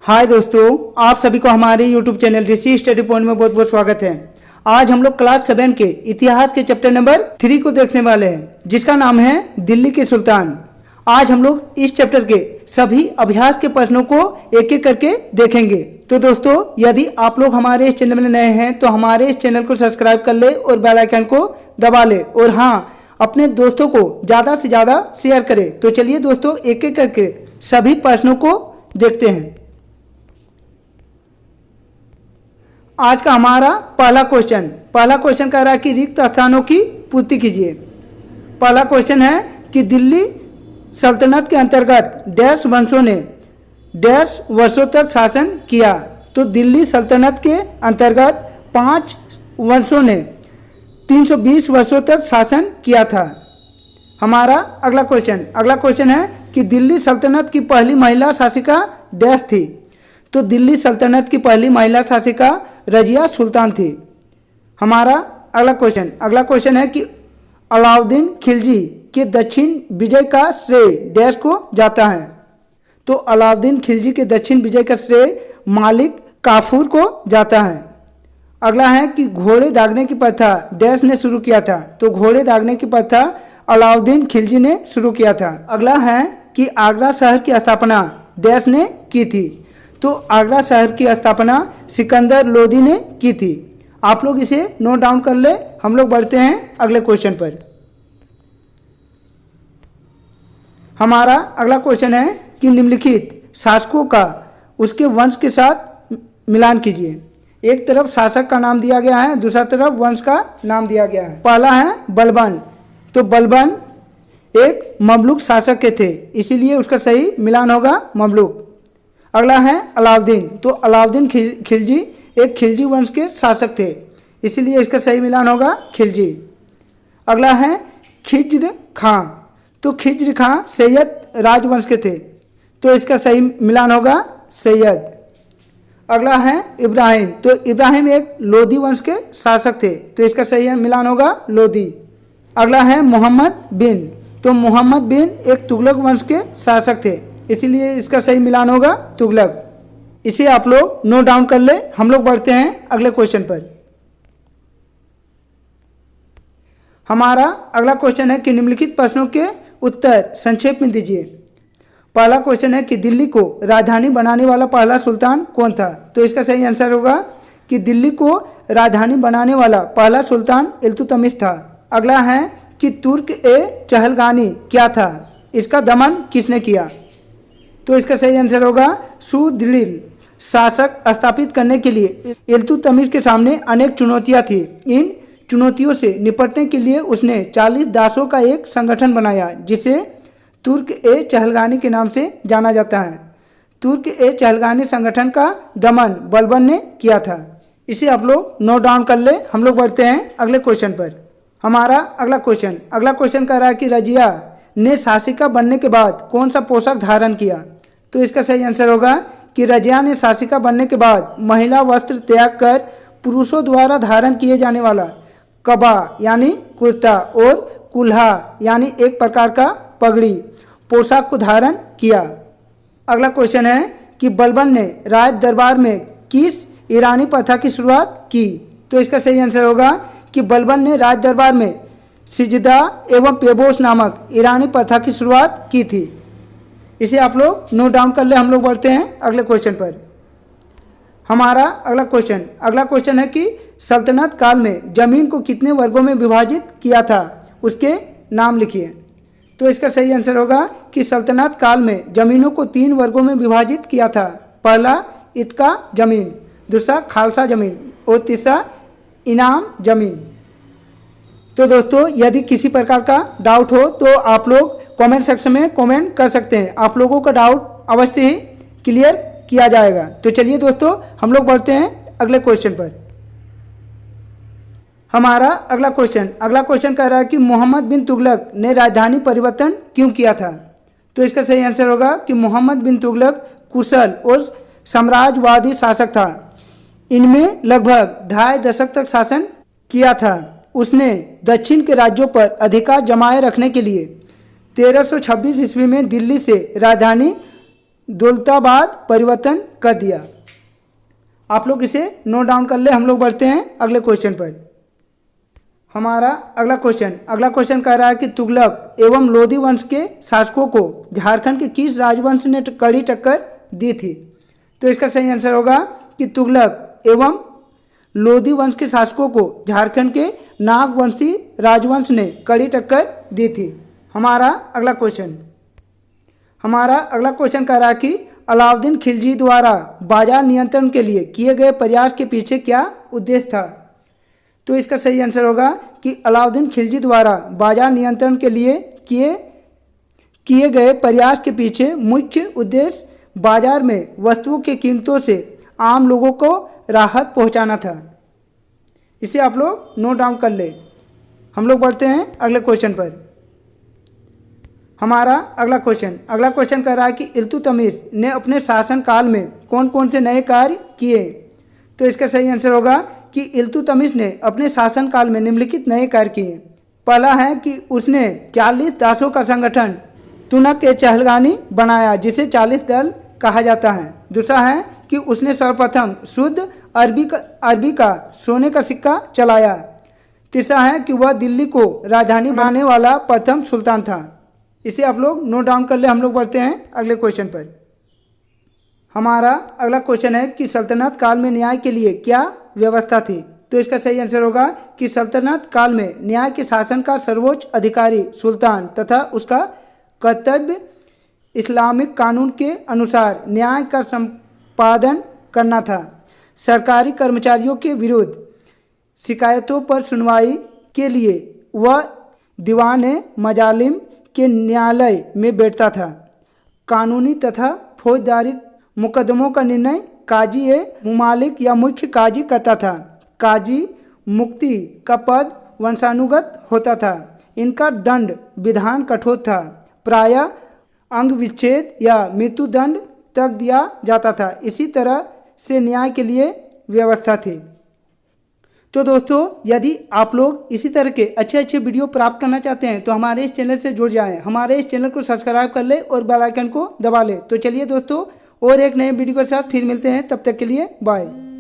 हाय दोस्तों, आप सभी को हमारे YouTube चैनल ऋषि स्टडी पॉइंट में बहुत बहुत स्वागत है। आज हम लोग क्लास 7 के इतिहास के चैप्टर नंबर 3 को देखने वाले हैं, जिसका नाम है दिल्ली के सुल्तान। आज हम लोग इस चैप्टर के सभी अभ्यास के प्रश्नों को एक एक करके देखेंगे। तो दोस्तों, यदि आप लोग हमारे इस चैनल में नए हैं तो हमारे इस चैनल को सब्सक्राइब कर ले और बेल आइकन को दबा ले, और हाँ, अपने दोस्तों को ज़्यादा से ज़्यादा शेयर करें। तो चलिए दोस्तों, एक एक करके सभी प्रश्नों को देखते हैं। आज का हमारा पहला क्वेश्चन कह रहा है कि रिक्त स्थानों की पूर्ति कीजिए। पहला क्वेश्चन है कि दिल्ली सल्तनत के अंतर्गत डैश वंशों ने डैश वर्षों तक शासन किया। तो दिल्ली सल्तनत के अंतर्गत 5 वंशों ने 320 वर्षों तक शासन किया था। हमारा अगला क्वेश्चन है कि दिल्ली सल्तनत की पहली महिला शासिका डैश थी। तो दिल्ली सल्तनत की पहली महिला शासिका रजिया सुल्तान थी। हमारा अगला क्वेश्चन है कि अलाउद्दीन खिलजी के दक्षिण विजय का श्रेय डैश को जाता है। तो अलाउद्दीन खिलजी के दक्षिण विजय का श्रेय मालिक काफूर को जाता है। अगला है कि घोड़े दागने की प्रथा डैश ने शुरू किया था। तो घोड़े दागने की प्रथा अलाउद्दीन खिलजी ने शुरू किया था। अगला है कि आगरा शहर की स्थापना डैश ने की थी। तो आगरा शहर की स्थापना सिकंदर लोदी ने की थी। आप लोग इसे नोट डाउन कर ले। हम लोग बढ़ते हैं अगले क्वेश्चन पर। हमारा अगला क्वेश्चन है कि निम्नलिखित शासकों का उसके वंश के साथ मिलान कीजिए। एक तरफ शासक का नाम दिया गया है, दूसरा तरफ वंश का नाम दिया गया है। पहला है बलबन। तो बलबन एक ममलूक शासक के थे, इसीलिए उसका सही मिलान होगा ममलूक। अगला है अलाउद्दीन। तो अलाउद्दीन खिलजी एक खिलजी वंश के शासक थे, इसीलिए इसका सही मिलान होगा खिलजी। अगला है खिज्र खां। तो खिज्र खां सैयद राजवंश के थे, तो इसका सही मिलान होगा सैयद। अगला है इब्राहिम। तो इब्राहिम एक लोदी वंश के शासक थे, तो इसका सही मिलान होगा लोदी। अगला है मोहम्मद बिन। तो मोहम्मद बिन एक तुगलक वंश के शासक थे, इसीलिए इसका सही मिलान होगा तुगलक। इसे आप लोग नोट डाउन कर ले। हम लोग बढ़ते हैं अगले क्वेश्चन पर। हमारा अगला क्वेश्चन है कि निम्नलिखित प्रश्नों के उत्तर संक्षेप में दीजिए। पहला क्वेश्चन है कि दिल्ली को राजधानी बनाने वाला पहला सुल्तान कौन था। तो इसका सही आंसर होगा कि दिल्ली को राजधानी बनाने वाला पहला सुल्तान इल्तुतमिश था। अगला है कि तुर्क ए चहलगानी क्या था, इसका दमन किसने किया। तो इसका सही आंसर होगा सुदृढ़ शासक स्थापित करने के लिए इल्तुतमिश के सामने अनेक चुनौतियां थी। इन चुनौतियों से निपटने के लिए उसने 40 दासों का एक संगठन बनाया, जिसे तुर्क ए चहलगानी के नाम से जाना जाता है। तुर्क ए चहलगानी संगठन का दमन बलबन ने किया था। इसे आप लोग नोट डाउन कर ले। हम लोग बढ़ते हैं अगले क्वेश्चन पर। हमारा अगला क्वेश्चन कह रहा है कि रजिया ने शासिका बनने के बाद कौन सा पोशाक धारण किया। तो इसका सही आंसर होगा कि रजिया ने शासिका बनने के बाद महिला वस्त्र त्याग कर पुरुषों द्वारा धारण किए जाने वाला कबा यानी कुर्ता और कुल्हा यानी एक प्रकार का पगड़ी पोशाक को धारण किया। अगला क्वेश्चन है कि बलबन ने राज दरबार में किस ईरानी प्रथा की शुरुआत की। तो इसका सही आंसर होगा कि बलबन ने राज दरबार में सिजदा एवं पेबोस नामक ईरानी प्रथा की शुरुआत की थी। इसे आप लोग नोट डाउन कर ले। हम लोग बढ़ते हैं अगले क्वेश्चन पर। हमारा अगला क्वेश्चन है कि सल्तनत काल में जमीन को कितने वर्गों में विभाजित किया था, उसके नाम लिखिए। तो इसका सही आंसर होगा कि सल्तनत काल में जमीनों को 3 वर्गों में विभाजित किया था। पहला इत्का जमीन, दूसरा खालसा जमीन और तीसरा इनाम जमीन। तो दोस्तों, यदि किसी प्रकार का डाउट हो तो आप लोग कमेंट सेक्शन में कमेंट कर सकते हैं। आप लोगों का डाउट अवश्य ही क्लियर किया जाएगा। तो चलिए दोस्तों, हम लोग बढ़ते हैं अगले क्वेश्चन पर। हमारा अगला क्वेश्चन कह रहा है कि मोहम्मद बिन तुगलक ने राजधानी परिवर्तन क्यों किया था। तो इसका सही आंसर होगा कि मोहम्मद बिन तुगलक कुशल और साम्राज्यवादी शासक था। इनमें लगभग 2.5 दशक तक शासन किया था। उसने दक्षिण के राज्यों पर अधिकार जमाए रखने के लिए 1326 ईस्वी में दिल्ली से राजधानी दौलताबाद परिवर्तन कर दिया। आप लोग इसे नोट डाउन कर ले। हम लोग बढ़ते हैं अगले क्वेश्चन पर। हमारा अगला क्वेश्चन कह रहा है कि तुगलक एवं लोधी वंश के शासकों को झारखंड के किस राजवंश ने कड़ी टक्कर दी थी? तो इसका सही आंसर होगा कि तुगलक एवं लोधी वंश के शासकों को झारखंड के नागवंशी राजवंश ने कड़ी टक्कर दी थी। हमारा अगला क्वेश्चन कह रहा है कि अलाउद्दीन खिलजी द्वारा बाजार नियंत्रण के लिए किए गए प्रयास के पीछे क्या उद्देश्य था? तो इसका सही आंसर होगा कि अलाउद्दीन खिलजी द्वारा बाजार नियंत्रण के लिए किए गए प्रयास के पीछे मुख्य उद्देश्य बाजार में वस्तुओं की कीमतों से आम लोगों को राहत पहुंचाना था। इसे आप लोग नोट डाउन कर ले। हम लोग बढ़ते हैं अगले क्वेश्चन पर। हमारा अगला क्वेश्चन कह रहा है कि इल्तुतमिश ने अपने शासनकाल में कौन कौन से नए कार्य किए? तो इसका सही आंसर होगा कि इल्तुतमिश ने अपने शासनकाल में निम्नलिखित नए कार्य किए। पहला है कि उसने 40 दासों का संगठन तुनक-ए-चहलगानी बनाया, जिसे 40 दल कहा जाता है। दूसरा है कि उसने सर्वप्रथम शुद्ध अरबी का सोने का सिक्का चलाया। तीसरा है कि वह दिल्ली को राजधानी बनाने वाला प्रथम सुल्तान था। इसे आप लोग नोट डाउन कर ले। हम लोग बढ़ते हैं अगले क्वेश्चन पर। हमारा अगला क्वेश्चन है कि सल्तनत काल में न्याय के लिए क्या व्यवस्था थी? तो इसका सही आंसर होगा कि सल्तनत काल में न्याय के शासन का सर्वोच्च अधिकारी सुल्तान तथा उसका कर्तव्य इस्लामिक कानून के अनुसार न्याय का संपादन करना था। सरकारी कर्मचारियों के विरुद्ध शिकायतों पर सुनवाई के लिए वह दीवान मजालिम के न्यायालय में बैठता था। कानूनी तथा फौजदारी मुकदमों का निर्णय काजी ए मुमालिक या मुख्य काजी करता था। काजी मुक्ति का पद वंशानुगत होता था। इनका दंड विधान कठोर था। प्रायः अंग विच्छेद या मृत्यु दंड तक दिया जाता था। इसी तरह से न्याय के लिए व्यवस्था थी। तो दोस्तों, यदि आप लोग इसी तरह के अच्छे वीडियो प्राप्त करना चाहते हैं तो हमारे इस चैनल से जुड़ जाएं। हमारे इस चैनल को सब्सक्राइब कर ले और बेल आइकन को दबा ले। तो चलिए दोस्तों, और एक नए वीडियो के साथ फिर मिलते हैं। तब तक के लिए बाय।